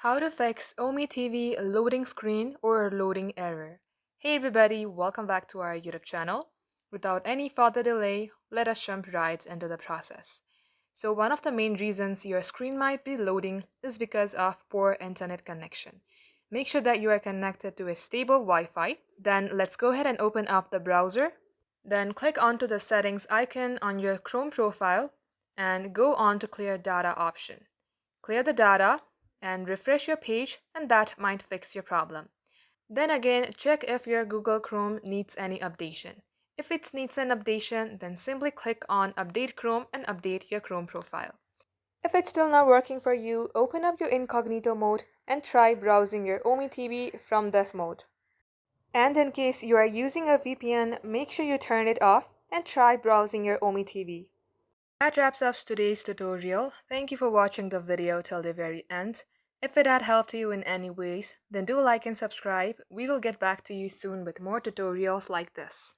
How to fix Ome TV loading screen or loading error. Hey everybody, welcome back to our YouTube channel. Without any further delay, let us jump right into the process. So one of the main reasons your screen might be loading is because of poor internet connection. Make sure that you are connected to a stable Wi-Fi. Then let's go ahead and open up the browser. Then click onto the settings icon on your Chrome profile and go on to clear data option. Clear the data and refresh your page, and that might fix your problem. Then again, check if your Google Chrome needs any updation. If it needs an updation, then simply click on Update Chrome and update your Chrome profile. If it's still not working for you, open up your incognito mode and try browsing your Ome TV from this mode. And in case you are using a VPN, make sure you turn it off and try browsing your Ome TV. That wraps up today's tutorial. Thank you for watching the video till the very end. If it had helped you in any ways, then do like and subscribe. We will get back to you soon with more tutorials like this.